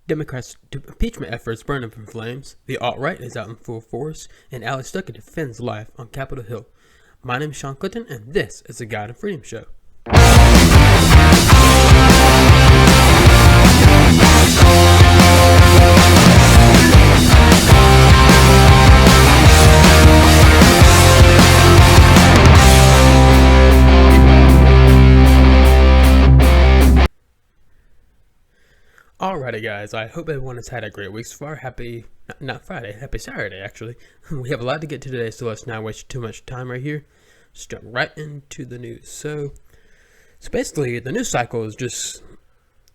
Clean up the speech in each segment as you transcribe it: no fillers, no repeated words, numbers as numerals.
Democrats' impeachment efforts burn up in flames, the alt-right is out in full force, and Alex Stuckey defends life on Capitol Hill. My name is Sean Clinton, and this is the God and Freedom Show. Alrighty guys, I hope everyone has had a great week so far. Happy Saturday actually. We have a lot to get to today, so let's not waste too much time right here. Let's jump right into the news. So basically the news cycle is just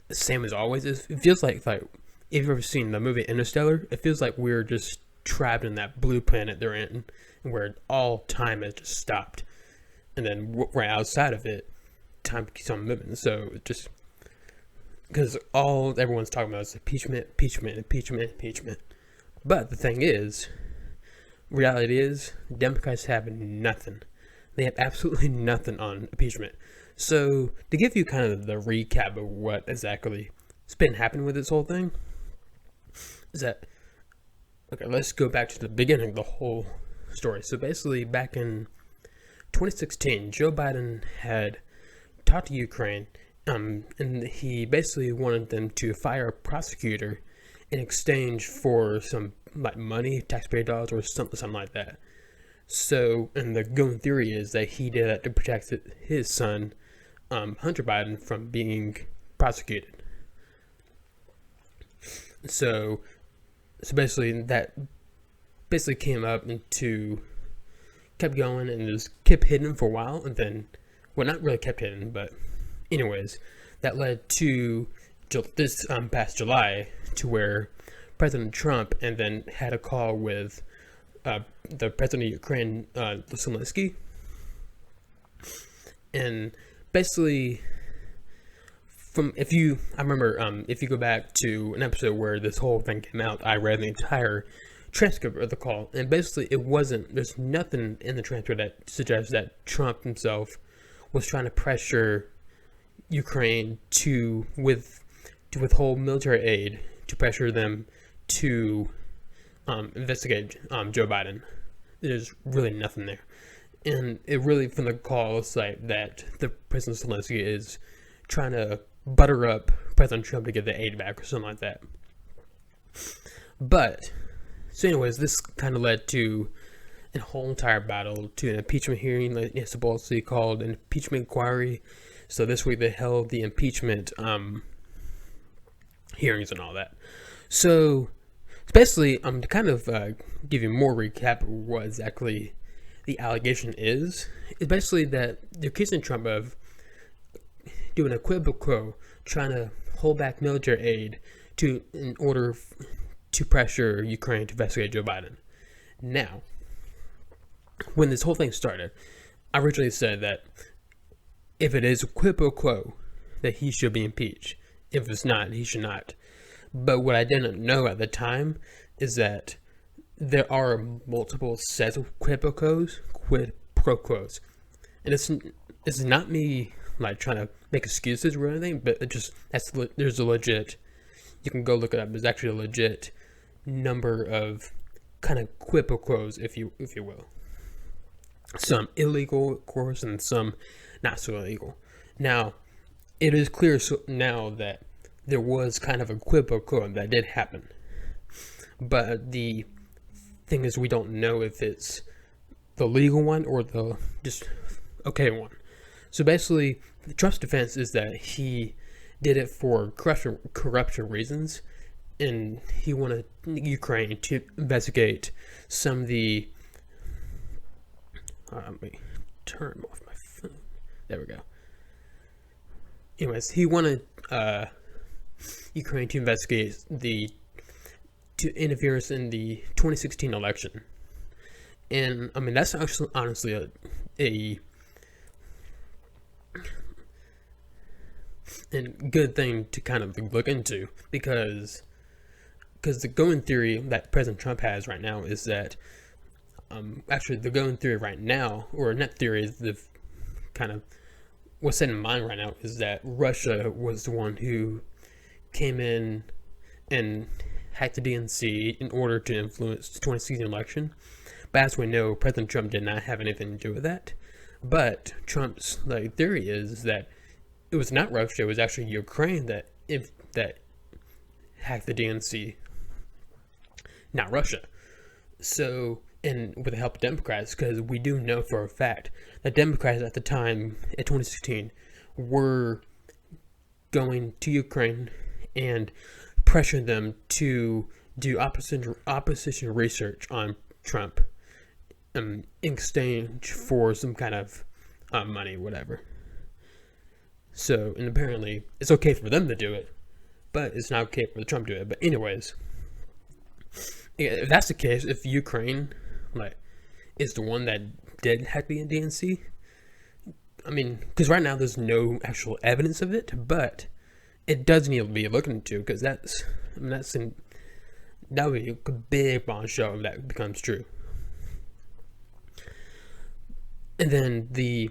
the same as always. It feels like if you've ever seen the movie Interstellar, it feels like we're just trapped in that blue planet they're in, where all time has just stopped. And then right outside of it, time keeps on moving. So it just because all everyone's talking about is impeachment. But the thing is, reality is, Democrats have nothing. They have absolutely nothing on impeachment. So to give you kind of the recap of what exactly has been happening with this whole thing, is that, okay, let's go back to the beginning of the whole story. So basically back in 2016, Joe Biden had talked to Ukraine, and he basically wanted them to fire a prosecutor in exchange for some money, taxpayer dollars, or something like that. So, and the going theory is that he did that to protect his son, Hunter Biden, from being prosecuted. So basically that came up into kept going and just kept hidden for a while, and then, well, not really kept hidden, but anyways, that led to this past July, to where President Trump and then had a call with the president of Ukraine, Zelensky, and basically, if you go back to an episode where this whole thing came out, I read the entire transcript of the call, and basically there's nothing in the transcript that suggests that Trump himself was trying to pressure Ukraine to withhold military aid, to pressure them to investigate Joe Biden. There's really nothing there, and it really, from the call, looks like that the President Zelensky is trying to butter up President Trump to get the aid back or something like that. But so anyways, this kind of led to a whole entire battle, to an impeachment hearing that is supposedly called an impeachment inquiry. So this week they held the impeachment hearings and all that. So basically, to kind of give you more recap of what exactly the allegation is, it's basically that they're accusing Trump of doing a quid pro quo, trying to hold back military aid in order to pressure Ukraine to investigate Joe Biden. Now, when this whole thing started, I originally said that if it is a quid pro quo, that he should be impeached. If it's not, he should not. But what I didn't know at the time is that there are multiple sets of quid pro quos. And it's not me trying to make excuses or anything, but there's a legit, you can go look it up, there's actually a legit number of kind of quid pro quos, if you will. Some illegal, of course, and some not so illegal. Now, it is clear now that there was kind of a quid pro quo that did happen. But the thing is, we don't know if it's the legal one or the just okay one. So basically, Trump's defense is that he did it for corruption reasons, and he wanted Ukraine to investigate some of the... let me turn off my phone. There we go. Anyways, he wanted Ukraine to investigate interference in the 2016 election, and I mean that's actually honestly a good thing to kind of look into, because the going theory that President Trump has right now is that actually the going theory right now, or net theory, is the kind of what's in mind right now is that Russia was the one who came in and hacked the DNC in order to influence the 2016 election. But as we know, President Trump did not have anything to do with that. But Trump's theory is that it was not Russia; it was actually Ukraine that hacked the DNC, not Russia. So, and with the help of Democrats, because we do know for a fact that Democrats at the time in 2016 were going to Ukraine and pressuring them to do opposition research on Trump in exchange for some kind of money, whatever. So, and apparently it's okay for them to do it, but it's not okay for Trump to do it. But anyways, if that's the case, if Ukraine is the one that did hack the DNC, I mean, because right now there's no actual evidence of it, but it does need to be looked into, because that would be a big bombshell if that becomes true. And then the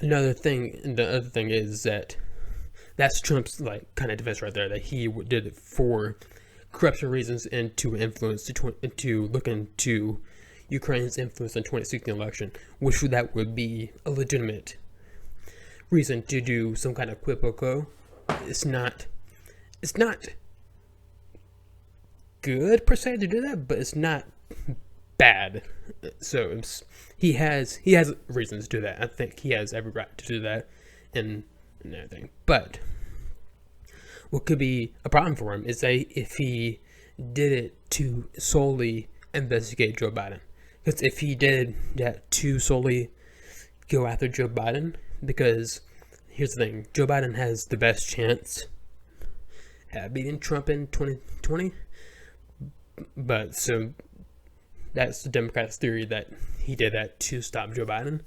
other thing is that that's Trump's kind of defense right there, that he did it for corruption reasons and to influence to look into Ukraine's influence in the 2016 election, which that would be a legitimate reason to do some kind of quid pro quo. It's not good per se to do that, but it's not bad. So he has reasons to do that. I think he has every right to do that and everything. But what could be a problem for him is that if he did it to solely investigate Joe Biden. Because if he did that to solely go after Joe Biden, because here's the thing, Joe Biden has the best chance at beating Trump in 2020. But so that's the Democrats' theory, that he did that to stop Joe Biden.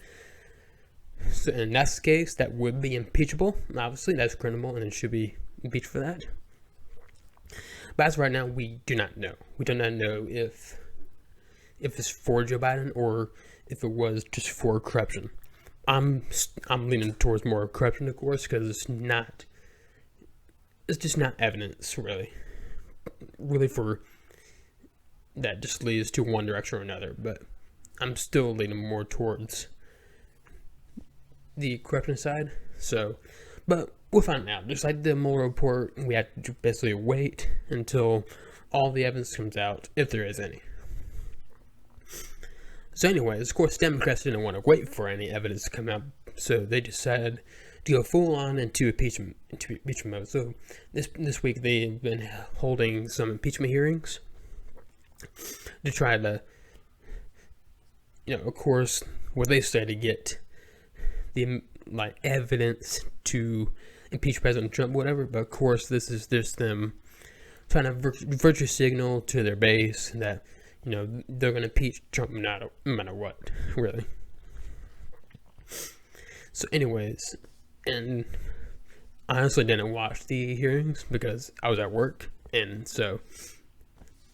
So in that case, that would be impeachable. Obviously, that's criminal and it should be impeached for that. But as of right now, we do not know. We do not know if it's for Joe Biden or if it was just for corruption. I'm leaning towards more corruption, of course, because it's just not evidence really for that just leads to one direction or another. But I'm still leaning more towards the corruption side. So, but we'll find out. Just like the Mueller report, we have to basically wait until all the evidence comes out, if there is any. So anyways, of course, Democrats didn't want to wait for any evidence to come out, so they decided to go full on into impeachment mode. So this week they've been holding some impeachment hearings to try to, of course, what they say, to get the evidence to impeach President Trump, whatever. But of course, this is just them trying to virtue signal to their base that they're going to impeach Trump no matter what, really. So anyways, and I honestly didn't watch the hearings because I was at work, and so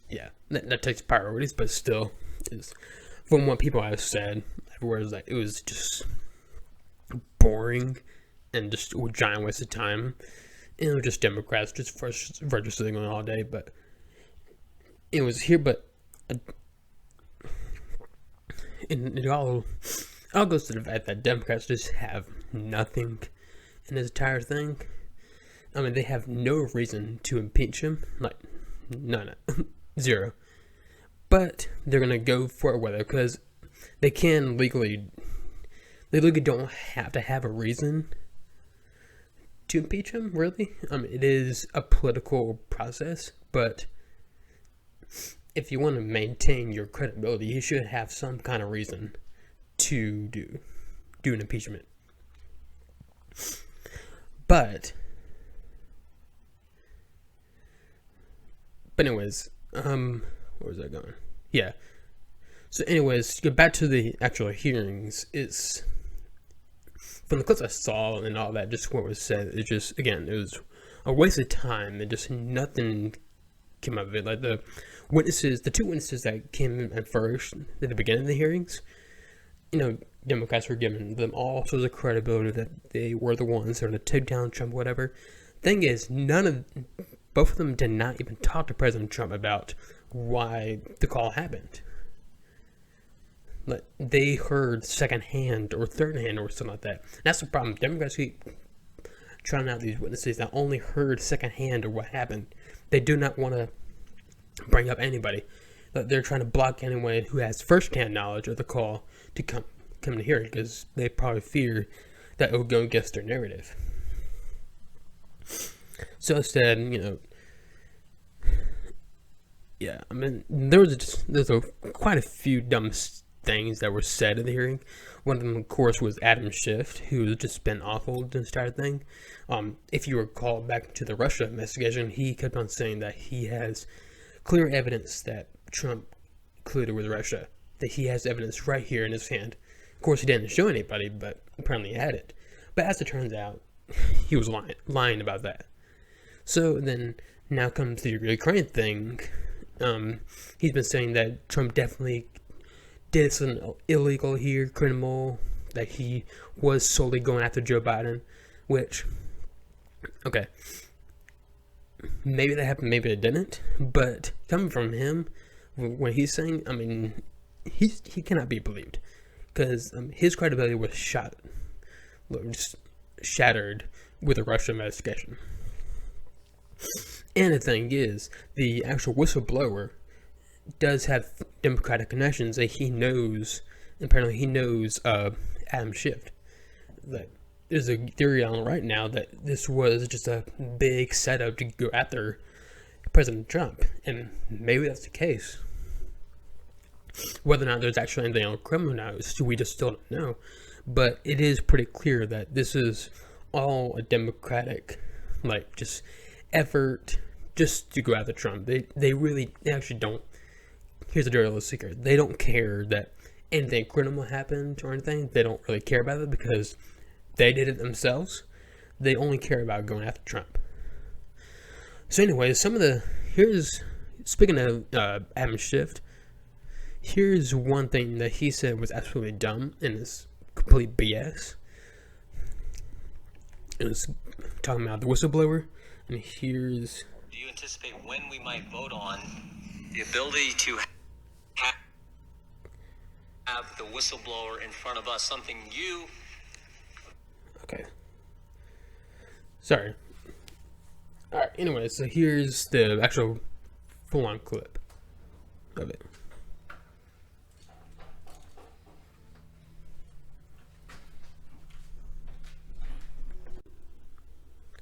yeah, that takes priorities. But still, from what people have said everywhere, it was just boring and just a giant waste of time. And it was just Democrats just virtue signaling all day. But it was here, but it all goes to the fact that Democrats just have nothing in this entire thing. I mean, they have no reason to impeach him, none, zero. But they're gonna go for it, whether because they legally don't have to have a reason to impeach him. Really, I mean, it is a political process, but if you want to maintain your credibility, you should have some kind of reason to do an impeachment. But anyways, where was I going? Yeah. So anyways, to get back to the actual hearings, it's from the clips I saw and all that, just what was said, it was a waste of time and just nothing came out of it. The two witnesses that came in at first at the beginning of the hearings, Democrats were giving them all sorts of credibility that they were the ones that were going to take down Trump, whatever. Thing is, none both of them did not even talk to President Trump about why the call happened. Like, they heard secondhand or thirdhand or something like that. That's the problem. Democrats keep trying out these witnesses that only heard secondhand or what happened. They do not want to bring up anybody. They're trying to block anyone who has firsthand knowledge of the call to come to hear it, because they probably fear that it will go against their narrative. So instead, yeah, I mean, there's quite a few dumb things that were said in the hearing. One of them, of course, was Adam Schiff, who has just been awful this entire thing. If you recall back to the Russia investigation, he kept on saying that he has clear evidence that Trump colluded with Russia, that he has evidence right here in his hand. Of course, he didn't show anybody, but apparently he had it. But as it turns out, he was lying about that. So then, now comes the Ukraine thing. He's been saying that Trump definitely did something illegal here, criminal, that he was solely going after Joe Biden, which, okay, maybe that happened, maybe it didn't, but coming from him, when he's saying, I mean, he cannot be believed, because his credibility was just shattered with the Russia investigation. And the thing is, the actual whistleblower does have Democratic connections that he knows. Apparently, he knows Adam Schiff. Like, there's a theory on right now that this was just a big setup to go after President Trump, and maybe that's the case. Whether or not there's actually anything on criminals, we just still don't know. But it is pretty clear that this is all a Democratic, just effort just to go after Trump. They actually don't. Here's a dirty little secret. They don't care that anything criminal happened or anything. They don't really care about it because they did it themselves. They only care about going after Trump. So anyway, speaking of Adam Schiff, here's one thing that he said was absolutely dumb and is complete BS. It was talking about the whistleblower, and here's... Do you anticipate when we might vote on the ability to have the whistleblower in front of us, something you... Okay. Sorry. Alright, anyway, so here's the actual full-on clip of it.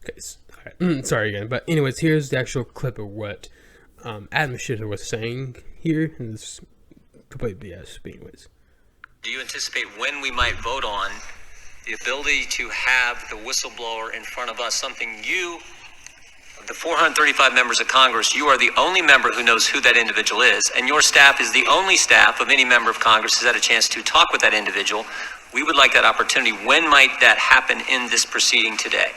Okay, alright, sorry again, but anyways, here's the actual clip of what Adam Schiff was saying here, and this complete BS, but anyways. Do you anticipate when we might vote on the ability to have the whistleblower in front of us, something you, of the 435 members of Congress, you are the only member who knows who that individual is, and your staff is the only staff of any member of Congress who's had a chance to talk with that individual. We would like that opportunity. When might that happen in this proceeding today?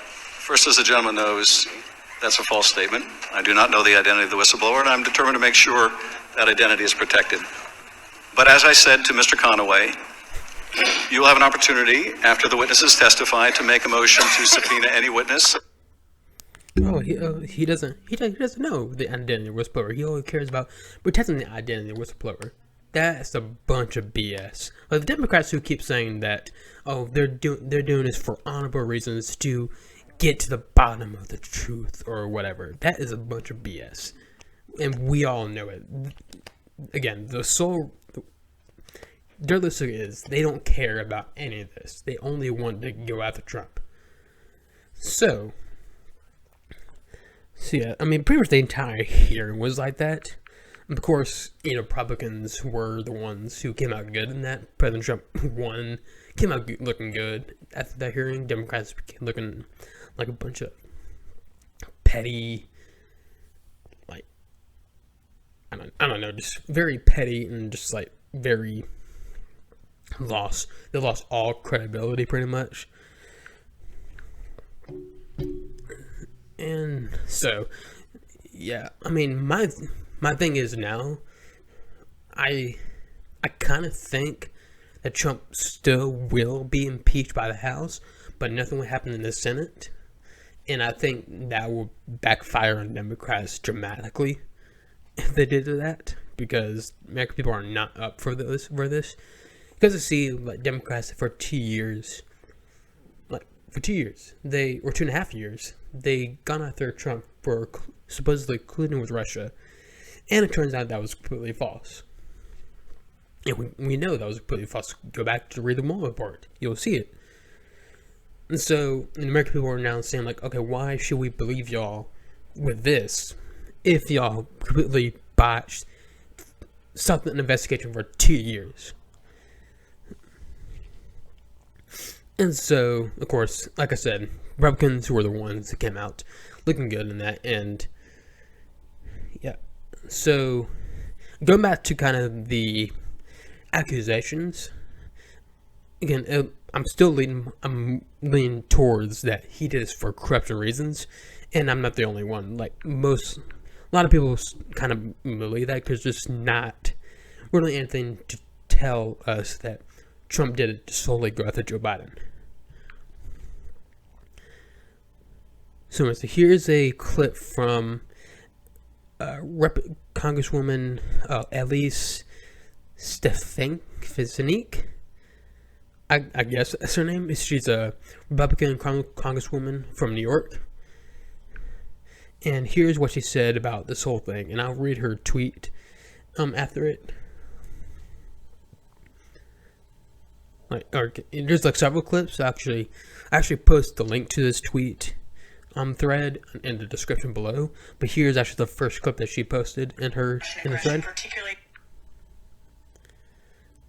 First, as the gentleman knows, that's a false statement. I do not know the identity of the whistleblower, and I'm determined to make sure that identity is protected. But as I said to Mr. Conaway, you will have an opportunity after the witnesses testify to make a motion to subpoena any witness. Oh, he doesn't know the identity of the whistleblower. He only cares about protecting the identity of the whistleblower. That's a bunch of BS. Like, the Democrats who keep saying that, they're doing this for honorable reasons to get to the bottom of the truth or whatever. That is a bunch of BS, and we all know it. Again, their list is they don't care about any of this. They only want to go after Trump. So yeah, I mean, pretty much the entire hearing was like that. Of course, Republicans were the ones who came out good in that. President Trump came out looking good after that hearing. Democrats became looking like a bunch of petty, I don't know, just very petty and just very lost. They lost all credibility pretty much. And so, yeah, I mean, my thing is now, I kind of think that Trump still will be impeached by the House, but nothing will happen in the Senate. And I think that will backfire on Democrats dramatically if they did that, because American people are not up for this. Because I see like Democrats for 2 years, for 2 years, or 2.5 years, they gone after Trump for supposedly colluding with Russia, and it turns out that was completely false. And we know that was completely false. Go back to read the Mueller report, you'll see it. And so the American people are now saying like, okay, why should we believe y'all with this if y'all completely botched something an investigation for 2 years? And so, of course, like I said, Republicans were the ones that came out looking good in that. And yeah, so going back to kind of the accusations, again, I'm leaning towards that he did this for corruption reasons, and I'm not the only one. Like a lot of people kind of believe that because there's just not really anything to tell us that Trump did it to solely go after Joe Biden. So here's a clip from Congresswoman Elise Stefanik. I guess that's her name. She's a Republican congresswoman from New York. And here's what she said about this whole thing. And I'll read her tweet after it. There's like several clips. I actually post the link to this tweet thread in the description below. But here's actually the first clip that she posted in the thread.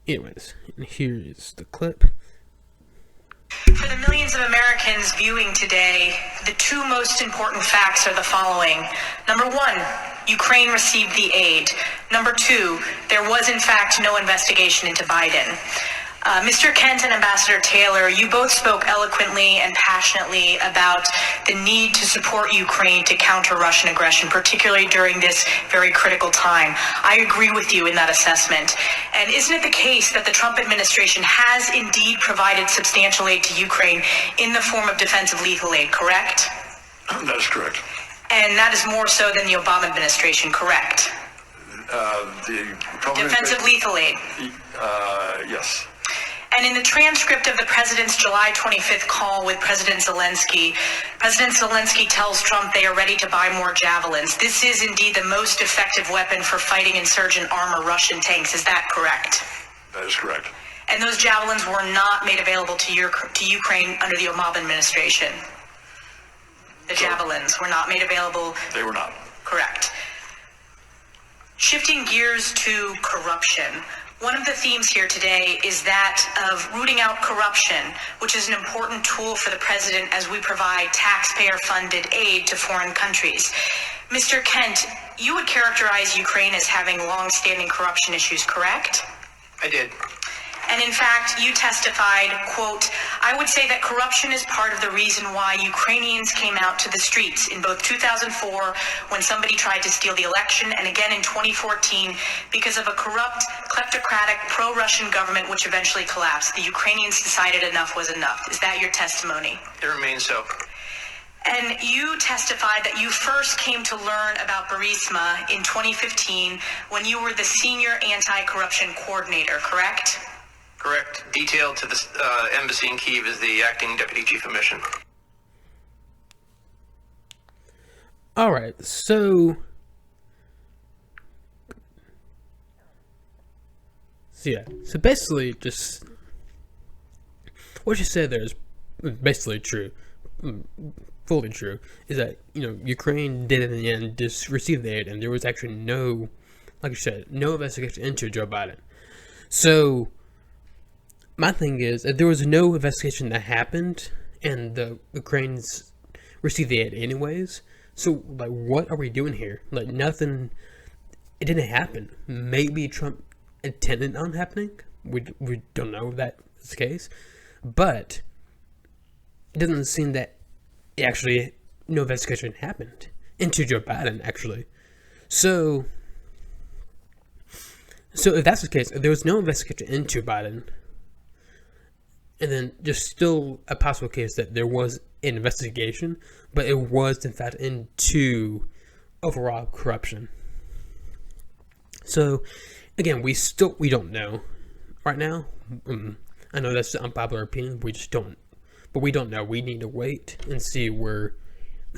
Anyways, and here's the clip. For the millions of Americans viewing today, the two most important facts are the following. Number one, Ukraine received the aid. Number two, there was in fact no investigation into Biden. Mr. Kent and Ambassador Taylor, you both spoke eloquently and passionately about the need to support Ukraine to counter Russian aggression, particularly during this very critical time. I agree with you in that assessment. And isn't it the case that the Trump administration has indeed provided substantial aid to Ukraine in the form of defensive lethal aid, correct? That is correct. And that is more so than the Obama administration, correct? The defensive lethal aid. Yes. And in the transcript of the president's July 25th call with President Zelensky tells Trump they are ready to buy more javelins. This is indeed the most effective weapon for fighting insurgent armor Russian tanks. Is that correct? That is correct. And those javelins were not made available to Ukraine under the Obama administration. The javelins were not made available. They were not. Correct. Shifting gears to corruption. One of the themes here today is that of rooting out corruption, which is an important tool for the president as we provide taxpayer-funded aid to foreign countries. Mr. Kent, you would characterize Ukraine as having long-standing corruption issues, correct? I did. And in fact, you testified, quote, I would say that corruption is part of the reason why Ukrainians came out to the streets in both 2004 when somebody tried to steal the election and again in 2014 because of a corrupt, kleptocratic, pro-Russian government which eventually collapsed. The Ukrainians decided enough was enough. Is that your testimony? It remains so. And you testified that you first came to learn about Burisma in 2015 when you were the senior anti-corruption coordinator, correct? Correct. Detailed to the embassy in Kyiv as the acting deputy chief of mission. All right, so yeah, so basically, just what you said there is basically true, fully true. Is that Ukraine did in the end just receive the aid, and there was actually no, like I said, no investigation into Joe Biden. So my thing is, if there was no investigation that happened, and the Ukrainians received the aid anyways, so, like, what are we doing here? Like, nothing, it didn't happen. Maybe Trump intended on happening. We don't know if that's the case. But it doesn't seem that actually no investigation happened into Joe Biden, actually. So if that's the case, if there was no investigation into Biden, And then just still a possible case that there was an investigation, but it was in fact into overall corruption. So again, we don't know right now. I know that's the unpopular opinion. We just don't, but we don't know. We need to wait and see where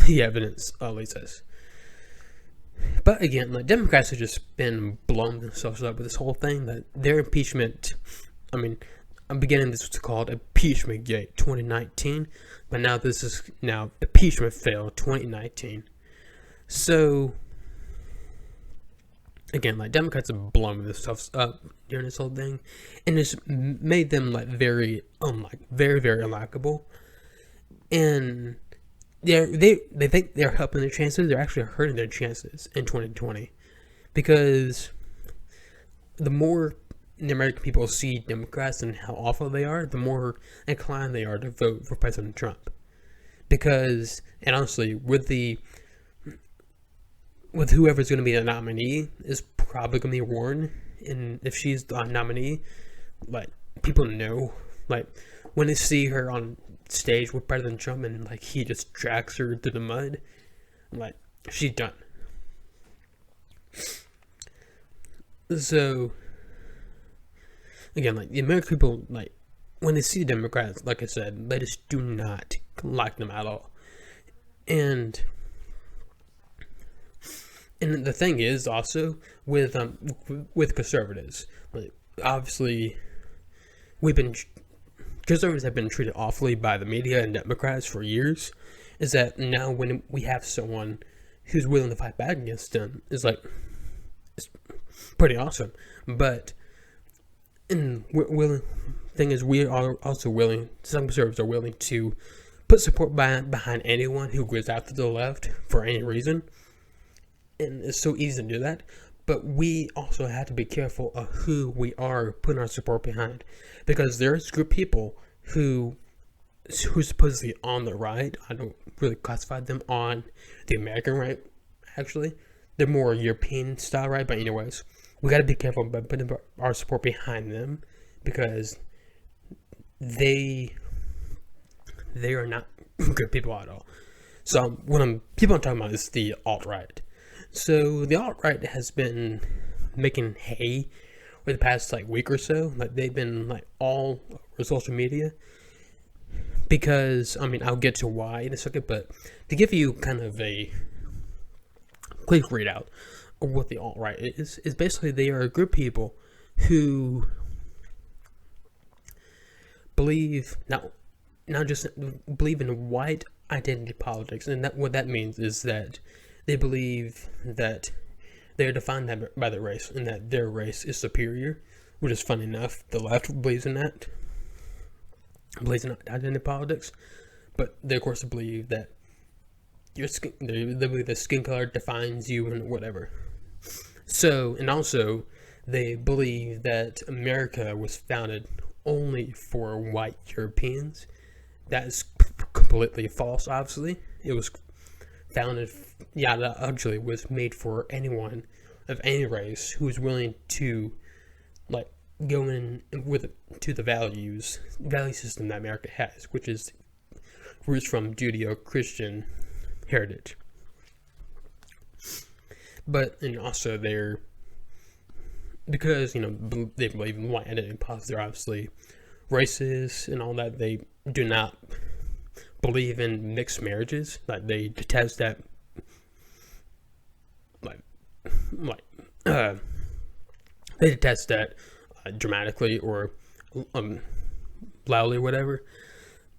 the evidence leads us. But again, like, Democrats have just been blowing themselves up with this whole thing that their impeachment. I mean, I'm beginning this was called Impeachment Gate 2019, but now this is now Impeachment Fail 2019. So again, like, Democrats have blown themselves up during this whole thing, and it's made them like very very unlikable, and they think they're helping their chances. They're actually hurting their chances in 2020, because the more the American people see Democrats and how awful they are, the more inclined they are to vote for President Trump. Because, and honestly, with whoever's going to be the nominee is probably going to be Warren, and if she's the nominee, like, people know, like, when they see her on stage with President Trump and like he just drags her through the mud, like, she's done. So again, like, the American people, like, when they see Democrats, like I said, they just do not like them at all. And the thing is also with conservatives, like, obviously conservatives have been treated awfully by the media and Democrats for years. Is that now when we have someone who's willing to fight back against them, it's pretty awesome. But thing is, we are also willing. Some conservatives are willing to put support behind anyone who goes out to the left for any reason, and it's so easy to do that. But we also have to be careful of who we are putting our support behind, because there's a group of people who's supposedly on the right. I don't really classify them on the American right. Actually, they're more European style right. But anyways, we got to be careful about putting our support behind them, because they are not good people at all. So people I'm talking about is the alt-right. So the alt-right has been making hay for the past like week or so. Like, they've been like all over social media, because I mean, I'll get to why in a second, but to give you kind of a quick readout of what the alt-right is basically they are a group of people who believe not just believe in white identity politics, and that what that means is that they believe that they're defined by their race, and that their race is superior, which is funny enough. The left believes in that, believes in identity politics, but they of course believe that your skin, they believe that skin color defines you and whatever. So, and also they believe that America was founded only for white Europeans. That is completely false. Obviously, it was founded, that actually was made for anyone of any race who is willing to like go in to the value system that America has, which is roots from Judeo-Christian heritage. But, and also because they believe in white identity politics, they're obviously racist and all that. They do not believe in mixed marriages. Like, they detest that. They detest that dramatically or loudly, or whatever.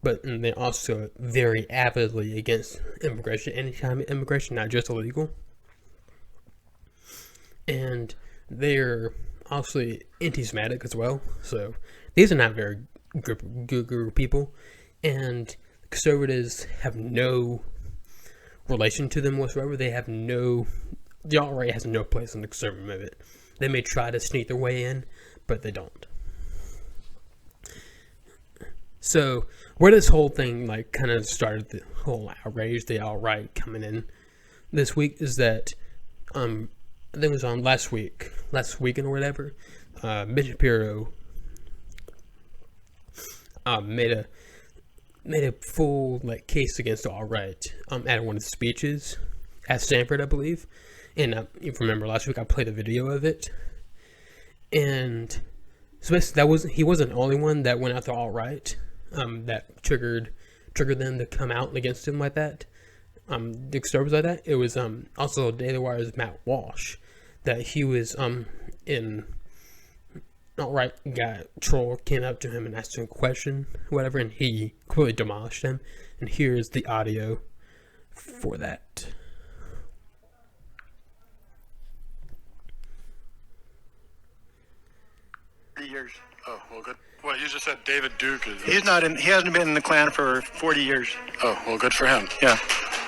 But they also very avidly against immigration. Anytime immigration, not just illegal. And they're also anti-Semitic as well. So these are not very good group of people. And conservatives have no relation to them whatsoever. The alt-right has no place in the conservative movement. They may try to sneak their way in, but they don't. So where this whole thing like kind of started, the whole outrage, the alt-right coming in this week, is that I think it was on last weekend or whatever. Ben Shapiro made a full like case against the alt-right at one of the speeches at Stanford, I believe. And if you remember last week, I played a video of it. And so basically, he wasn't the only one that went after alt-right that triggered them to come out against him like that. The conservatives like that. It was also Daily Wire's Matt Walsh that he was in alt-right guy troll came up to him and asked him a question, whatever, and he completely demolished him. And here's the audio for that. Years. Oh, well, good. Well, you just said David Duke is... He's not in. He hasn't been in the Klan for 40 years. Oh, well, good for him. Yeah.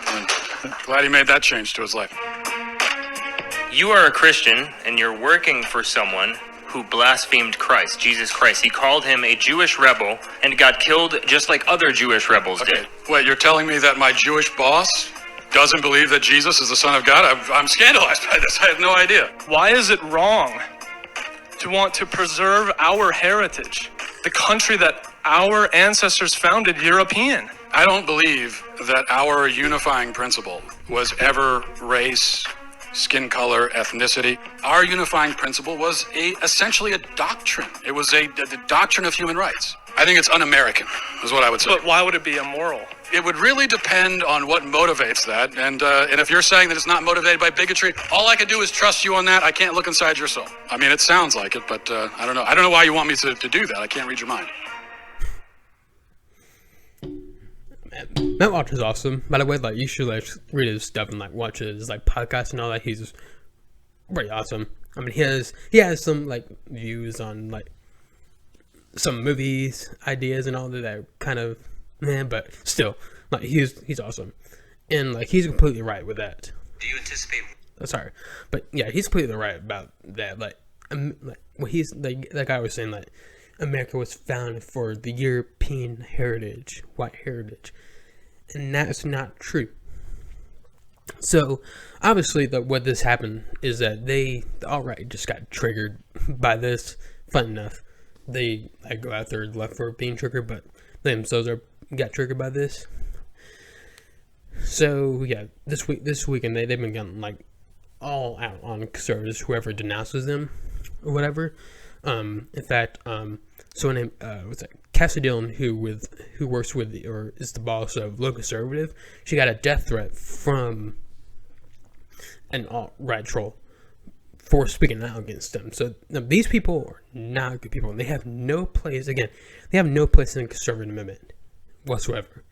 I'm glad he made that change to his life. You are a Christian, and you're working for someone who blasphemed Christ, Jesus Christ. He called him a Jewish rebel and got killed just like other Jewish rebels did. Wait, you're telling me that my Jewish boss doesn't believe that Jesus is the Son of God? I'm scandalized by this. I have no idea. Why is it wrong to want to preserve our heritage, the country that our ancestors founded, European? I don't believe that our unifying principle was ever race, skin color, ethnicity. Our unifying principle was essentially a doctrine. It was a doctrine of human rights. I think it's un-American, is what I would say. But why would it be immoral? It would really depend on what motivates that. And if you're saying that it's not motivated by bigotry, all I can do is trust you on that. I can't look inside your soul. I mean, it sounds like it, but I don't know. I don't know why you want me to do that. I can't read your mind. Matt Walsh is awesome. By the way, like you should like read his stuff and like watch his like podcasts and all that. He's pretty awesome. I mean, he has some like views on like some movies, ideas, and all that kind of but still, like he's awesome, and like he's completely right with that. Do you anticipate? Sorry, but yeah, he's completely right about that. Like what he's like I was saying, like America was founded for the European heritage, white heritage, and that's not true. So obviously, what this happened is that the alt-right just got triggered by this. Fun enough, they like go after the left for being triggered, but they themselves got triggered by this. So yeah, this weekend they've been getting like all out on conservatives, whoever denounces them or whatever. In fact, someone named what's that? Cassie Dillon, who works with or is the boss of Low Conservative, she got a death threat from an alt-right troll for speaking out against them. So these people are not good people, and they have no place. Again, they have no place in the conservative movement whatsoever.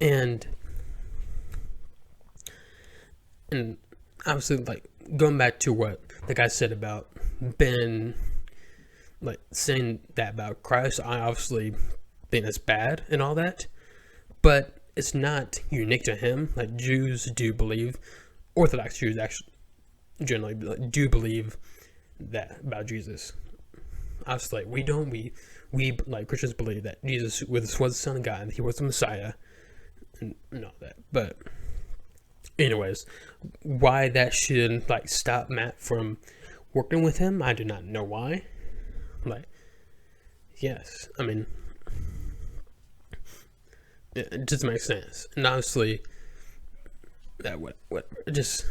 And obviously, like going back to what the guy said about Ben, like saying that about Christ, I obviously think that's bad and all that, but it's not unique to him. Like Jews do believe, Orthodox Jews actually generally do believe that about Jesus. Obviously, we don't. We like Christians believe that Jesus was the Son of God, he was the Messiah, and all that. But anyways, why that should like stop Matt from working with him, I do not know why. Like, yes, I mean, it just makes sense. And honestly, that what just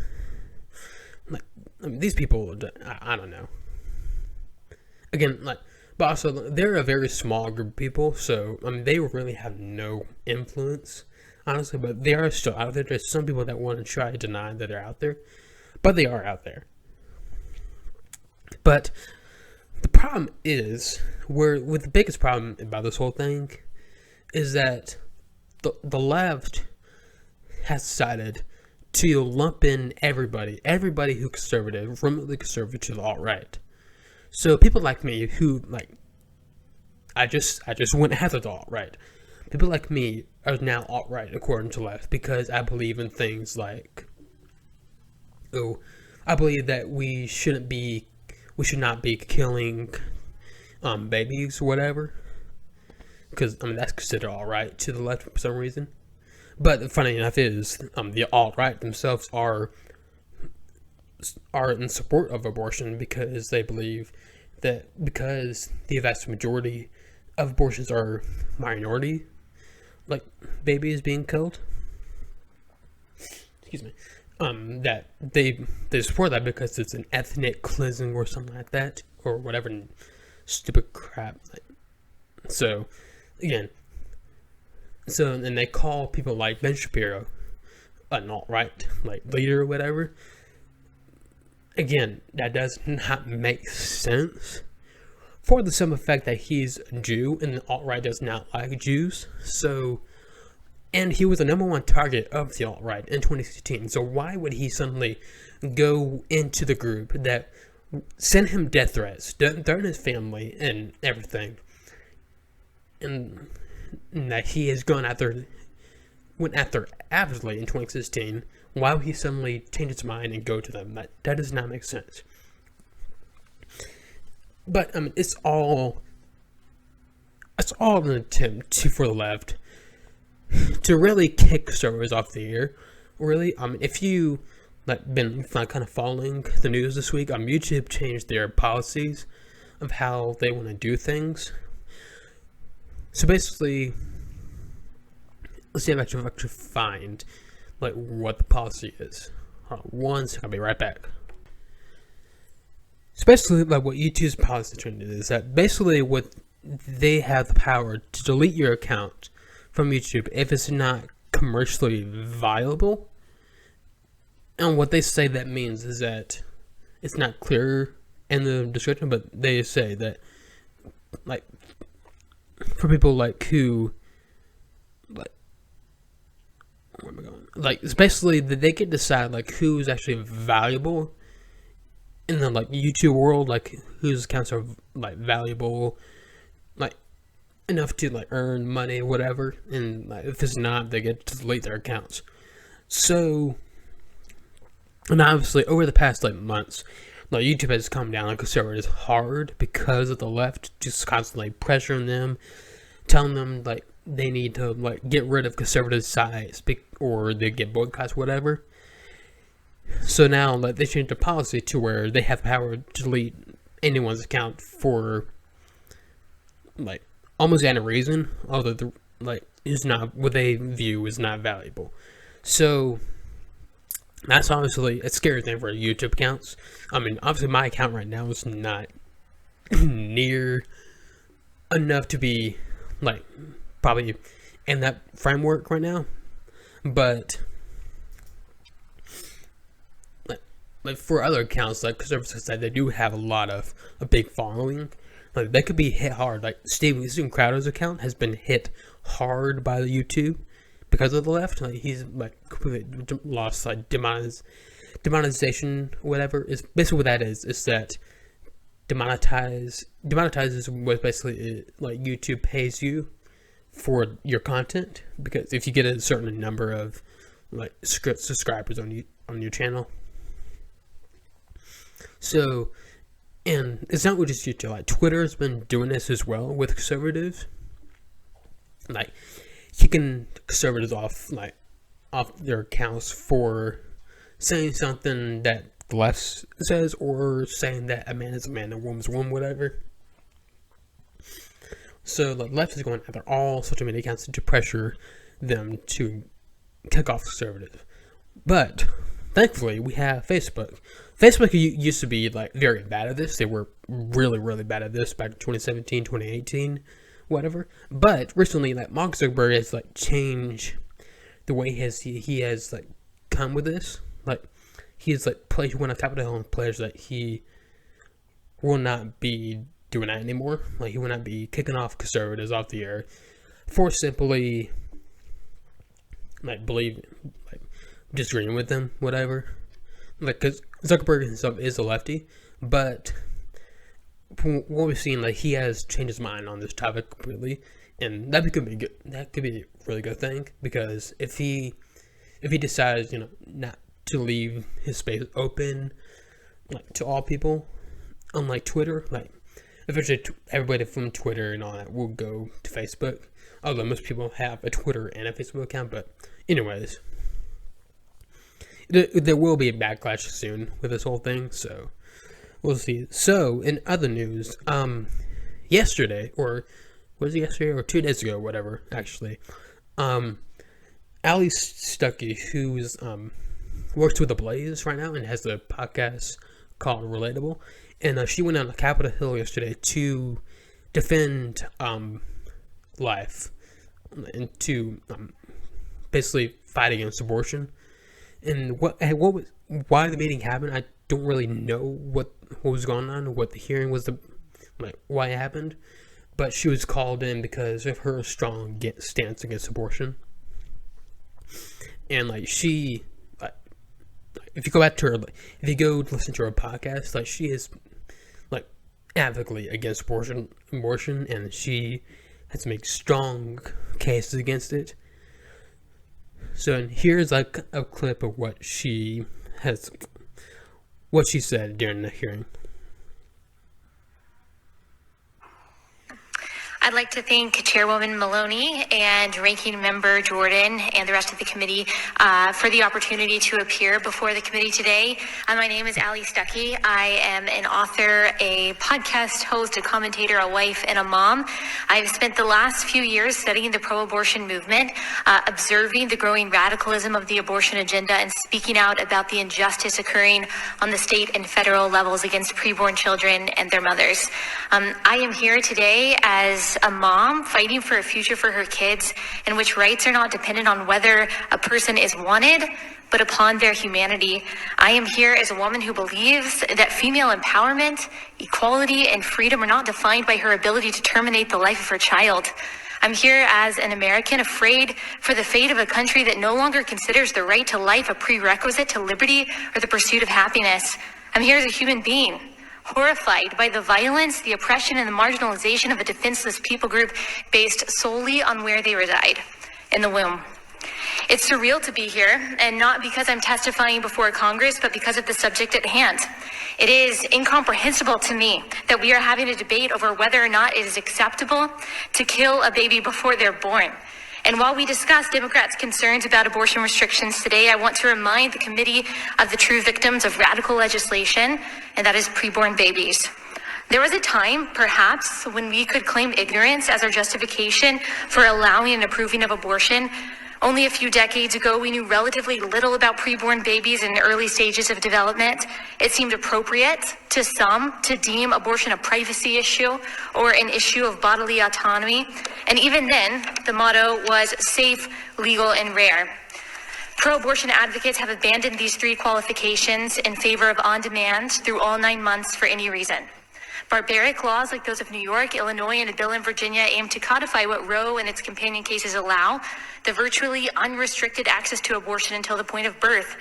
like I mean, these people, I don't know. Again, like, but also they're a very small group of people, so I mean they really have no influence, honestly. But they are still out there. There's some people that want to try to deny that they're out there, but they are out there. But the problem is, with the biggest problem about this whole thing is that the left has decided to lump in everybody who's conservative, remotely conservative, to the alt-right. So people like me who like, I just went after the alt-right. People like me are now alt-right according to left because I believe in things like, I believe that we should not be killing babies or whatever, because I mean that's considered alt-right to the left for some reason. But funny enough is the alt-right themselves are in support of abortion because they believe that because the vast majority of abortions are minority, like babies being killed. Excuse me. That they support that because it's an ethnic cleansing or something like that, or whatever stupid crap. So, again, and they call people like Ben Shapiro an alt-right leader or whatever. Again, that does not make sense for the simple fact that he's a Jew and the alt-right does not like Jews. So, and he was the #1 target of the alt-right in 2016. So why would he suddenly go into the group that sent him death threats, threaten his family and everything, and that he has went after avidly in 2016? Why would he suddenly change his mind and go to them? That does not make sense. But it's all an attempt for the left to really kick conservatives off the air. Really, if you been kind of following the news this week, YouTube changed their policies of how they want to do things. So basically, let's see if I can actually find what the policy is. Hold on one second, I'll be right back. So basically, what YouTube's policy trend is that basically what they have the power to delete your account from YouTube if it's not commercially viable. And what they say that means is that it's not clear in the description, but they say that for people who where am I going? It's basically that they can decide who's actually valuable in the YouTube world, whose accounts are valuable, enough to earn money, whatever, and if it's not, they get to delete their accounts. So, and obviously over the past months, YouTube has come down on conservatives hard because of the left just constantly pressuring them, telling them they need to get rid of conservative sides or they get boycotts, whatever. So now they changed the policy to where they have power to delete anyone's account for almost any reason, although is not what they view is not valuable. So that's obviously a scary thing for YouTube accounts. Obviously my account right now is not near enough to be probably in that framework right now, but for other accounts conservatives say they do have a big following. They could be hit hard. Steven Crowder's account has been hit hard by the YouTube because of the left. He's completely lost demonetization, whatever. Is basically what that is that demonetizes what basically YouTube pays you for your content, because if you get a certain number of subscribers on your channel. So, and it's not just YouTube. Twitter's been doing this as well with conservatives. Kicking conservatives off their accounts for saying something that the left says, or saying that a man is a man and a woman's a woman, whatever. So the left is going after all social media accounts to pressure them to kick off conservatives. But thankfully, we have Facebook. Facebook used to be very bad at this. They were really, really bad at this back in 2017, 2018, whatever. But recently, Mark Zuckerberg has changed the way he has come with this. He has pledged, went on top of the hill and pledged that he will not be doing that anymore. He will not be kicking off conservatives off the air for simply disagreeing with them, whatever. Because Zuckerberg himself is a lefty, but from what we've seen, he has changed his mind on this topic completely, and that could be good. That could be a really good thing, because if he decides, not to leave his space open, to all people, unlike Twitter, eventually everybody from Twitter and all that will go to Facebook. Although most people have a Twitter and a Facebook account, but anyways. There will be a backlash soon with this whole thing, so we'll see. So, in other news, yesterday, or was it yesterday or 2 days ago, whatever, actually. Ali Stuckey, who's works with the Blaze right now and has a podcast called Relatable, and she went on Capitol Hill yesterday to defend life and to basically fight against abortion. And why the meeting happened, I don't really know what was going on, what the hearing was, why it happened. But she was called in because of her strong stance against abortion. And if you go back to her, if you go listen to her podcast, she is advocately against abortion, and she has to make strong cases against it. So here's a clip of what she said during the hearing. I'd like to thank Chairwoman Maloney and Ranking Member Jordan and the rest of the committee for the opportunity to appear before the committee today. My name is Ali Stuckey. I am an author, a podcast host, a commentator, a wife, and a mom. I've spent the last few years studying the pro-abortion movement, observing the growing radicalism of the abortion agenda, and speaking out about the injustice occurring on the state and federal levels against preborn children and their mothers. I am here today as a mom fighting for a future for her kids in which rights are not dependent on whether a person is wanted, but upon their humanity. I am here as a woman who believes that female empowerment, equality, and freedom are not defined by her ability to terminate the life of her child. I'm here as an American afraid for the fate of a country that no longer considers the right to life a prerequisite to liberty or the pursuit of happiness. I'm here as a human being, horrified by the violence, the oppression, and the marginalization of a defenseless people group based solely on where they reside, in the womb. It's surreal to be here, and not because I'm testifying before Congress, but because of the subject at hand. It is incomprehensible to me that we are having a debate over whether or not it is acceptable to kill a baby before they're born. And while we discuss Democrats' concerns about abortion restrictions today, I want to remind the committee of the true victims of radical legislation, and that is preborn babies. There was a time, perhaps, when we could claim ignorance as our justification for allowing and approving of abortion. Only a few decades ago, we knew relatively little about preborn babies in early stages of development. It seemed appropriate to some to deem abortion a privacy issue or an issue of bodily autonomy. And even then, the motto was safe, legal, and rare. Pro-abortion advocates have abandoned these three qualifications in favor of on-demand through all 9 months for any reason. Barbaric laws like those of New York, Illinois, and a bill in Virginia aim to codify what Roe and its companion cases allow, the virtually unrestricted access to abortion until the point of birth.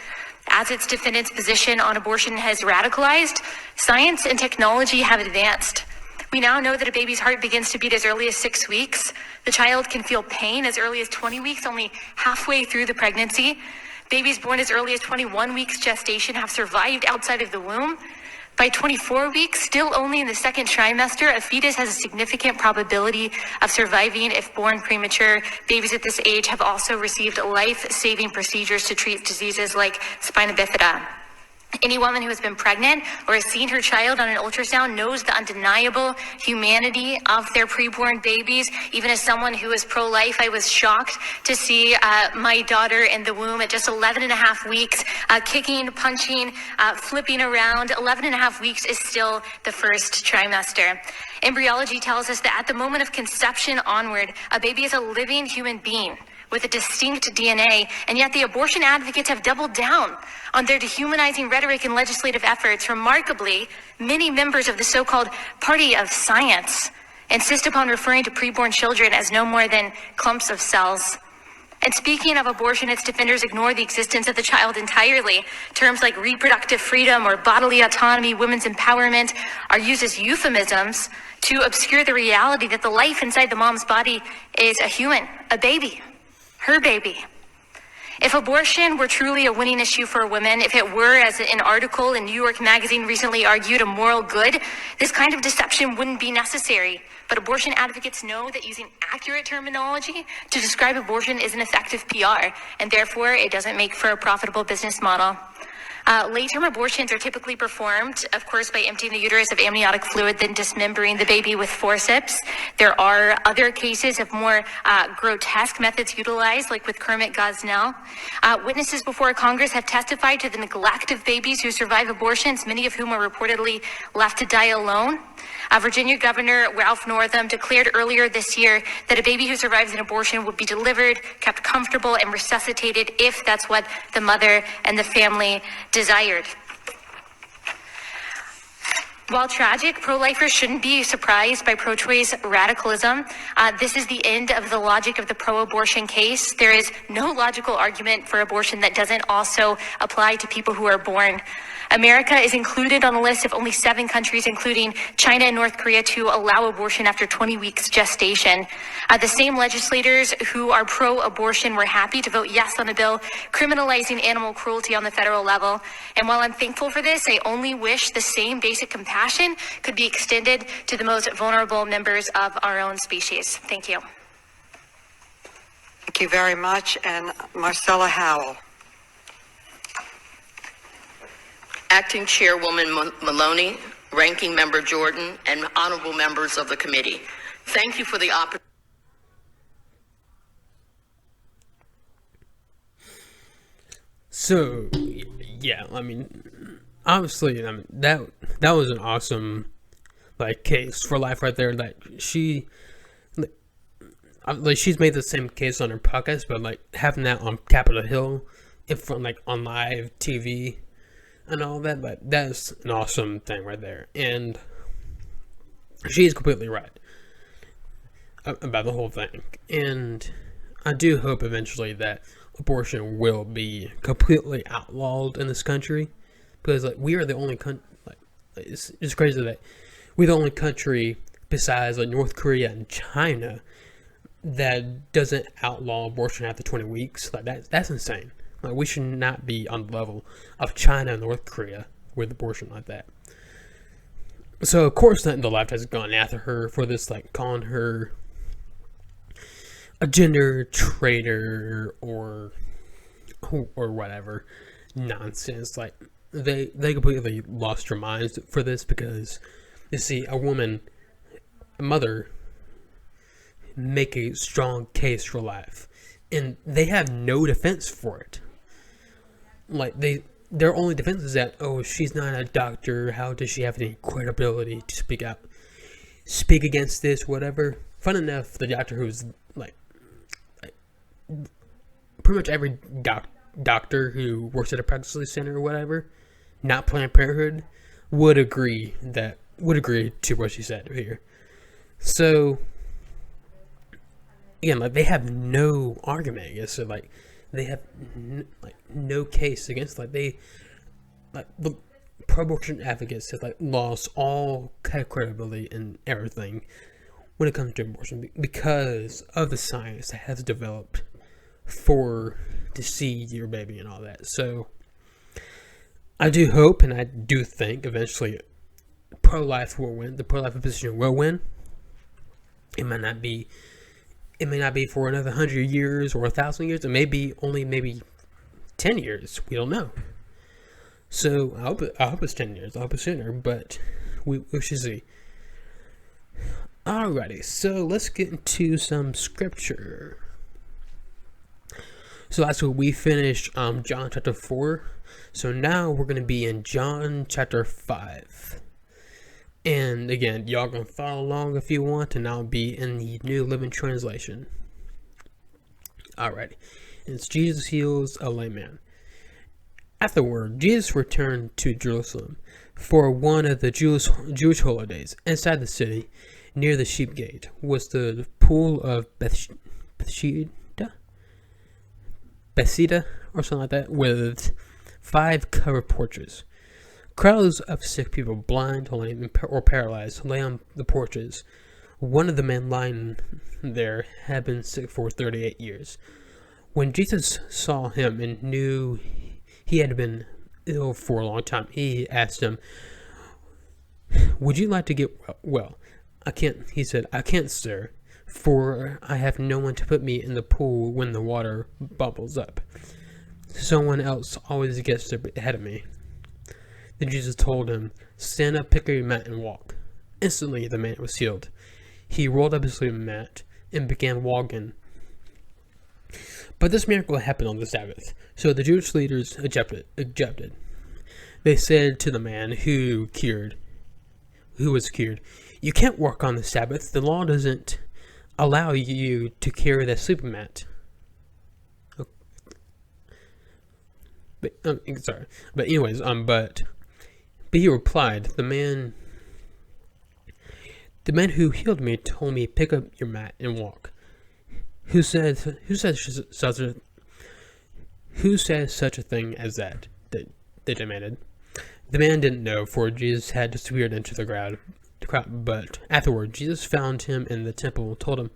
As its defendant's position on abortion has radicalized, science and technology have advanced. We now know that a baby's heart begins to beat as early as 6 weeks. The child can feel pain as early as 20 weeks, only halfway through the pregnancy. Babies born as early as 21 weeks gestation have survived outside of the womb. By 24 weeks, still only in the second trimester, a fetus has a significant probability of surviving if born premature. Babies at this age have also received life-saving procedures to treat diseases like spina bifida. Any woman who has been pregnant or has seen her child on an ultrasound knows the undeniable humanity of their preborn babies. Even as someone who is pro-life, I was shocked to see my daughter in the womb at just 11 and a half weeks, kicking, punching, flipping around. 11 and a half weeks is still the first trimester. Embryology tells us that at the moment of conception onward, a baby is a living human being with a distinct DNA, and yet the abortion advocates have doubled down on their dehumanizing rhetoric and legislative efforts. Remarkably, many members of the so-called Party of Science insist upon referring to preborn children as no more than clumps of cells. And speaking of abortion, its defenders ignore the existence of the child entirely. Terms like reproductive freedom or bodily autonomy, women's empowerment are used as euphemisms to obscure the reality that the life inside the mom's body is a human, a baby. Her baby. If abortion were truly a winning issue for women, if it were, as an article in New York Magazine recently argued, a moral good, this kind of deception wouldn't be necessary. But abortion advocates know that using accurate terminology to describe abortion is an effective PR, and therefore it doesn't make for a profitable business model. Late-term abortions are typically performed, of course, by emptying the uterus of amniotic fluid, then dismembering the baby with forceps. There are other cases of more grotesque methods utilized, like with Kermit Gosnell. Witnesses before Congress have testified to the neglect of babies who survive abortions, many of whom are reportedly left to die alone. Virginia Governor Ralph Northam declared earlier this year that a baby who survives an abortion would be delivered, kept comfortable, and resuscitated if that's what the mother and the family desired. While tragic, pro-lifers shouldn't be surprised by pro-choice radicalism. This is the end of the logic of the pro-abortion case. There is no logical argument for abortion that doesn't also apply to people who are born. America is included on a list of only 7 countries, including China and North Korea, to allow abortion after 20 weeks gestation. The same legislators who are pro-abortion were happy to vote yes on a bill criminalizing animal cruelty on the federal level. And while I'm thankful for this, I only wish the same basic compassion could be extended to the most vulnerable members of our own species. Thank you. Thank you very much. And Marcella Howell. Acting Chairwoman Maloney, Ranking Member Jordan, and honorable members of the committee. Thank you for the opportunity. So, yeah, I mean, obviously, I mean, that was an awesome, like, case for life right there. Like, she's made the same case on her podcast, but, like, having that on Capitol Hill, in front, like, on live TV, and all that, like, that's an awesome thing right there. And she is completely right about the whole thing. And I do hope eventually that abortion will be completely outlawed in this country, because, like, we are the only country, like, it's crazy that we're the only country besides, like, North Korea and China that doesn't outlaw abortion after 20 weeks. Like, that's insane. Like, we should not be on the level of China and North Korea with abortion like that. So, of course, the left has gone after her for this, like, calling her a gender traitor or whatever nonsense. Like, they completely lost their minds for this, because, you see, a mother, make a strong case for life, and they have no defense for it. Like, their only defense is that, oh, she's not a doctor, how does she have any credibility to speak against this, whatever. Fun enough, the doctor who's, like pretty much every doctor who works at a pregnancy center or whatever, not Planned Parenthood, would agree to what she said here. So, again, like, they have no argument against it. Like, they have no case against, like, the pro-abortion advocates have, like, lost all kind of credibility and everything when it comes to abortion, because of the science that has developed to see your baby and all that. So I do hope, and I do think eventually pro-life will win. The pro-life position will win. It may not be for another 100 years or 1,000 years. It may be only maybe 10 years. We don't know. So I hope it's 10 years. I hope it's sooner, but we should see. Alrighty, so let's get into some scripture. So that's what we finished John chapter 4. So now we're going to be in John chapter 5. And again, y'all going to follow along if you want, and I'll be in the New Living Translation. Alrighty. It's Jesus heals a lame man. Afterward, Jesus returned to Jerusalem for one of the Jewish holidays. Inside the city, near the sheep gate, was the pool of Bethesda, or something like that, with 5 covered porches. Crowds of sick people, blind, lame, or paralyzed, lay on the porches. One of the men lying there had been sick for 38 years. When Jesus saw him and knew he had been ill for a long time, he asked him, "Would you like to get well?" He said, "I can't, sir, for I have no one to put me in the pool when the water bubbles up." Someone else always gets ahead of me. Then Jesus told him, stand up, pick up your mat, and walk. Instantly the man was healed. He rolled up his sleeping mat and began walking. But this miracle happened on the Sabbath, so the Jewish leaders objected. They said to the man who was cured, you can't work on the Sabbath. The law doesn't allow you to carry that sleeping mat. But he replied, the man who healed me told me, pick up your mat and walk. Who says such a thing as that? They demanded. The man didn't know, for Jesus had disappeared into the crowd. But afterward, Jesus found him in the temple and told him,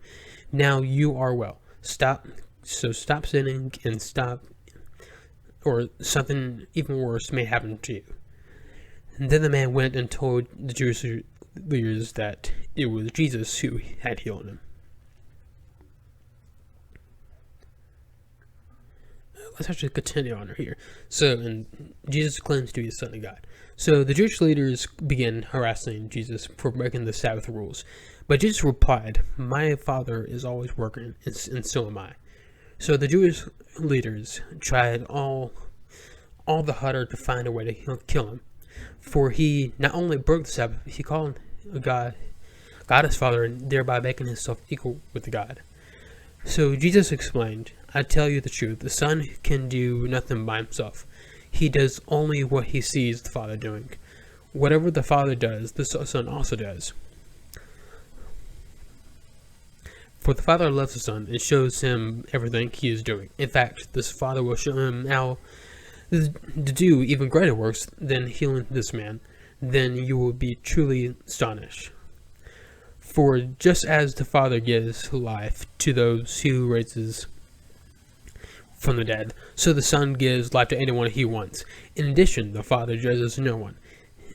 now you are well. Stop sinning and stop, or something even worse may happen to you. And then the man went and told the Jewish leaders that it was Jesus who had healed him. Let's actually continue on here. And Jesus claims to be the Son of God. So the Jewish leaders began harassing Jesus for breaking the Sabbath rules. But Jesus replied, my Father is always working, and so am I. So the Jewish leaders tried all the harder to find a way to kill him. For he not only broke the Sabbath, he called God his Father, and thereby making himself equal with God. So Jesus explained, I tell you the truth, the Son can do nothing by himself. He does only what he sees the Father doing. Whatever the Father does, the Son also does. For the Father loves the Son and shows him everything he is doing. In fact, this Father will show him how to do even greater works than healing this man. Then you will be truly astonished. For just as the Father gives life to those who raises from the dead, so the Son gives life to anyone he wants. In addition, the Father judges no one.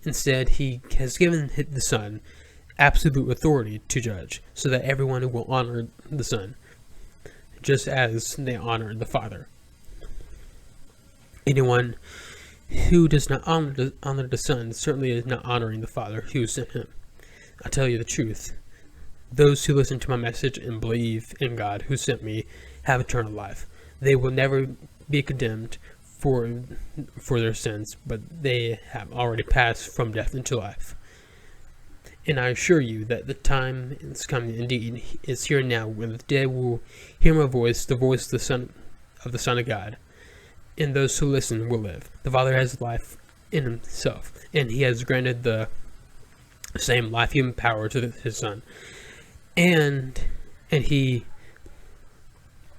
Instead, he has given the Son absolute authority to judge, so that everyone will honor the Son, just as they honor the Father. Anyone who does not honor the Son certainly is not honoring the Father who sent him. I tell you the truth. Those who listen to my message and believe in God who sent me have eternal life. They will never be condemned for their sins, but they have already passed from death into life. And I assure you that the time is coming, indeed, is here now, when the dead will hear my voice, the voice of the Son of God. And those who listen will live. The Father has life in himself, and he has granted the same life-giving power to his Son. And he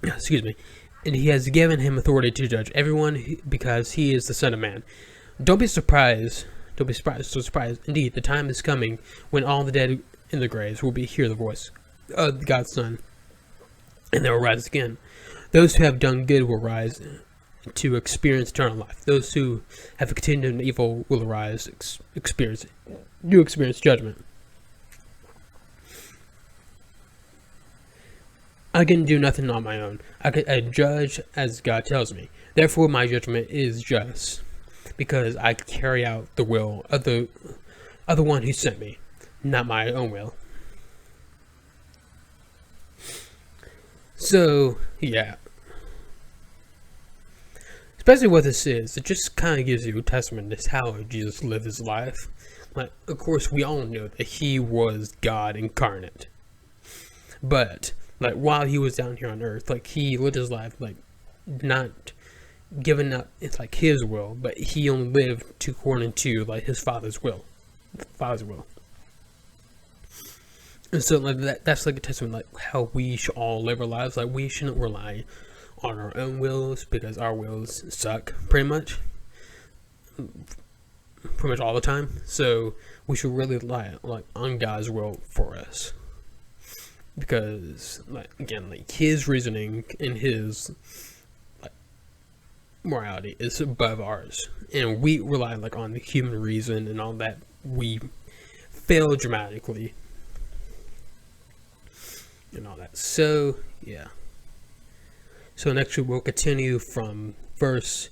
has given him authority to judge everyone because he is the Son of Man. Don't be surprised. Indeed, the time is coming when all the dead in the graves will hear the voice of God's Son, and they will rise again. Those who have done good will rise to experience eternal life. Those who have continued in evil will arise, experience judgment. I can do nothing on my own. I judge as God tells me. Therefore, my judgment is just, because I carry out the will of the one who sent me, not my own will. So, yeah. Especially what this is, it just kind of gives you a testament to how Jesus lived his life. Like, of course, we all know that he was God incarnate. But like, while he was down here on earth, like, he lived his life, like, not giving up, it's like his will, but he only lived according to, like, his Father's will. And so, like, that's like a testament, like, how we should all live our lives. Like, we shouldn't rely on our own wills, because our wills suck, pretty much all the time. So we should really rely, like, on God's will for us. Because, like, again, like, his reasoning and his, like, morality is above ours, and we rely, like, on the human reason and all that. We fail dramatically and all that. So yeah. So next week we'll continue from verse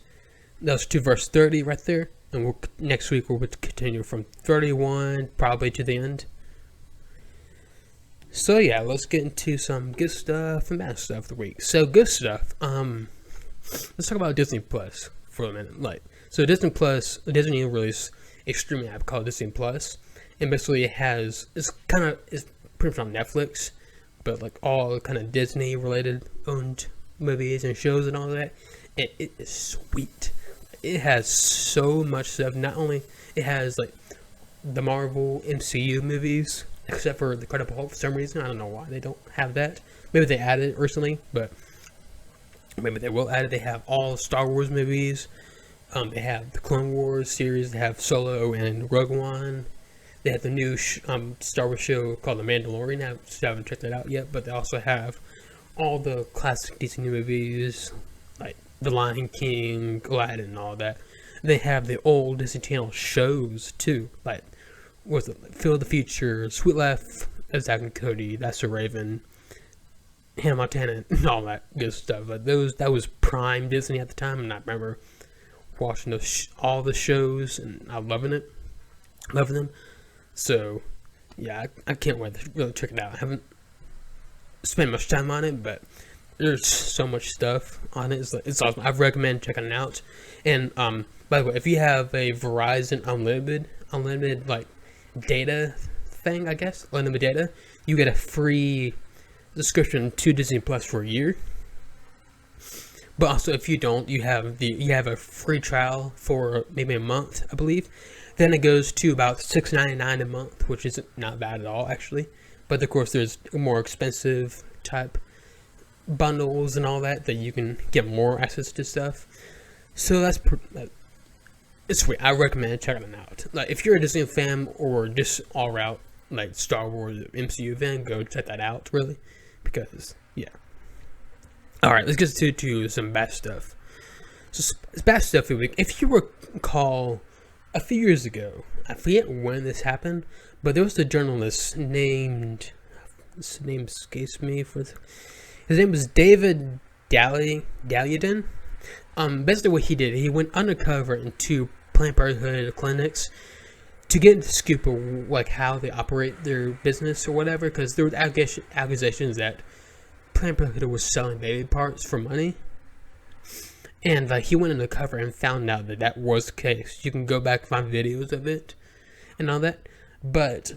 30 right there, and next week we'll continue from 31 probably to the end. So yeah, let's get into some good stuff and bad stuff of the week. So good stuff. Let's talk about Disney Plus for a minute. So Disney released a streaming app called Disney Plus, and basically it's pretty much on Netflix, but like all kind of Disney related owned movies and shows and all that. And it is sweet. It has so much stuff. Not only it has like the Marvel MCU movies, except for the Incredible Hulk for some reason. I don't know why they don't have that. Maybe they added it recently, but maybe they will add it. They have all Star Wars movies. They have the Clone Wars series. They have Solo and Rogue One. They have the new Star Wars show called The Mandalorian. I haven't checked that out yet, but they also have all the classic Disney movies, like The Lion King, Aladdin, and all that. They have the old Disney Channel shows, too, like Phil of the Future, Sweet Life of Zack and Cody, That's a Raven, Hannah Montana, and all that good stuff. Like that was prime Disney at the time, and I remember watching all the shows, and I'm loving them. So, yeah, I can't wait to really check it out. I haven't spent much time on it, but there's so much stuff on it. It's awesome. I recommend checking it out. And by the way, if you have a Verizon unlimited like data thing, I guess, unlimited data, you get a free subscription to Disney Plus for a year. But also, if you don't, you have a free trial for maybe a month, I believe. Then it goes to about $6.99 a month, which is not bad at all, actually. But of course, there's more expensive type bundles and all that you can get more access to stuff. So it's sweet. I recommend checking it out. Like if you're a Disney fan or just all out like Star Wars MCU fan, go check that out. Really, because yeah. All right, let's get to some bad stuff. So it's bad stuff for the week. If you recall, a few years ago, I forget when this happened, but there was a journalist named, his name escapes me. His name was David Dalyadin. Basically what he did, he went undercover into Planned Parenthood clinics to get the scoop of like how they operate their business or whatever, because there were accusations that Planned Parenthood was selling baby parts for money. And like he went undercover and found out that was the case. You can go back and find videos of it and all that. But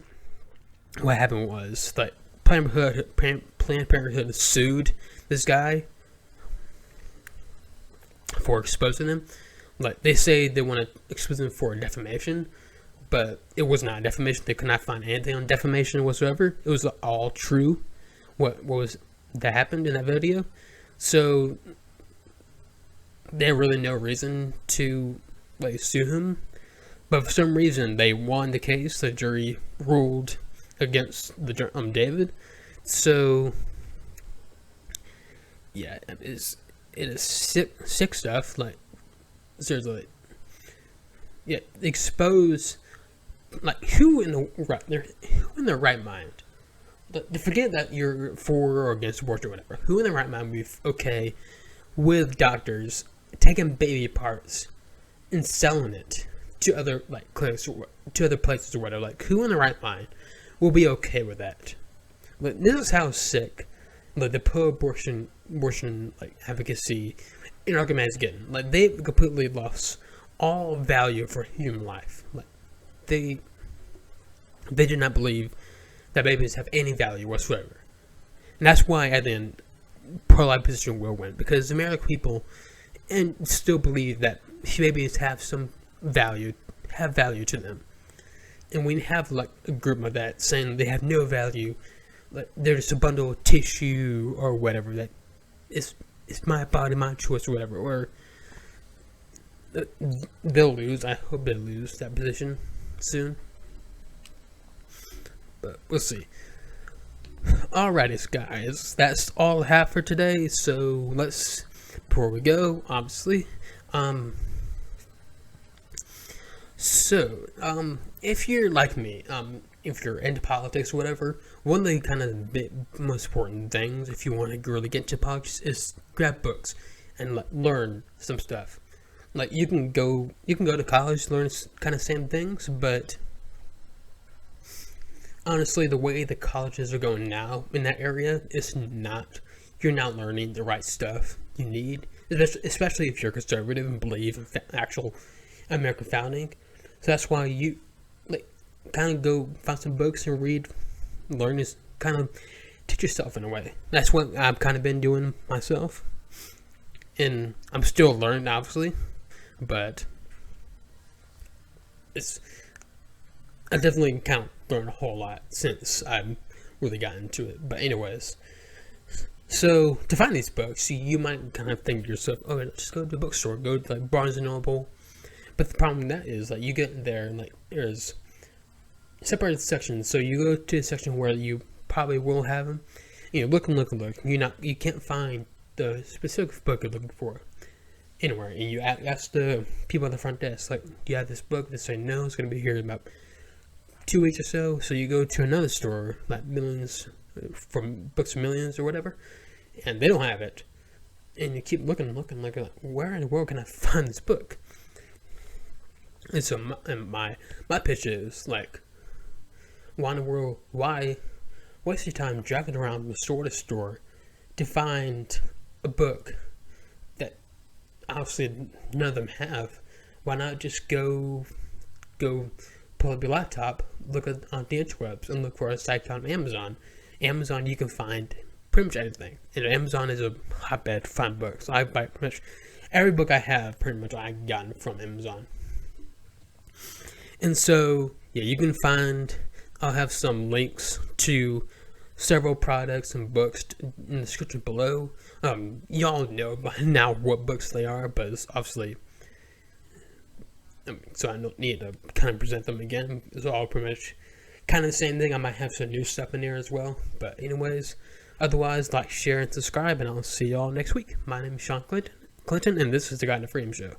what happened was like Planned Parenthood sued this guy for exposing him. Like they say they want to expose him for defamation, but it was not defamation. They could not find anything on defamation whatsoever. It was all true. What was that happened in that video? So there really no reason to like sue him, but for some reason they won the case. The jury ruled against the David. So yeah, it is sick stuff. Like seriously, yeah, expose like who in the right mind. Forget that you're for or against abortion or whatever. Who in the right mind would be okay with doctors taking baby parts and selling it to other like clinics or to other places or whatever? Like who in the right mind will be okay with that? Like this is how sick like the pro-abortion like advocacy and argument is getting. Like they've completely lost all value for human life. Like they do not believe that babies have any value whatsoever. And that's why at the end pro-life position will win, because American people and still believe that babies have some value, to them. And we have like a group like that saying they have no value, like they're just a bundle of tissue or whatever, that it's my body, my choice or whatever, or they'll lose. I hope they lose that position soon. But we'll see. Alrighty, guys, that's all I have for today. So before we go, obviously, if you're like me, if you're into politics or whatever, one of the kind of most important things if you want to really get into politics is grab books. and like learn some stuff. Like you can go to college, learn kind of same things, but honestly, the way the colleges are going now in that area, you're not learning the right stuff you need, especially if you're conservative and believe in actual American founding. So that's why you like kind of go find some books and read, learn, is kind of teach yourself in a way. That's what I've kind of been doing myself, and I'm still learning, obviously, but I definitely kind of learned a whole lot since I've really got into it. But anyways, so to find these books, you might kind of think to yourself, okay, let's just go to the bookstore, go to like Barnes and Noble. But the problem with that is like you get there and like there's separated sections. So you go to a section where you probably will have them. You know, look. You can't find the specific book you're looking for anywhere. And you ask the people at the front desk, like, do you have this book? They say no, it's going to be here in about 2 weeks or so. So you go to another store, like Millions, from Books of Millions or whatever, and they don't have it. And you keep looking, like where in the world can I find this book? And so my pitch is like, why in the world? Why waste your time driving around from store to store to find a book that obviously none of them have? Why not just go pull up your laptop, look on the interwebs, and look for a site on Amazon. Amazon, you can find pretty much anything, and Amazon is a hotbed to find books. I buy pretty much every book I have. Pretty much I've gotten from Amazon. And so, yeah, you can find, I'll have some links to several products and books in the description below. Y'all know by now what books they are, but it's obviously, so I don't need to kind of present them again. It's all pretty much kind of the same thing. I might have some new stuff in there as well. But anyways, otherwise, like, share, and subscribe, and I'll see y'all next week. My name is Sean Clinton, and this is the Guide to Freedom Show.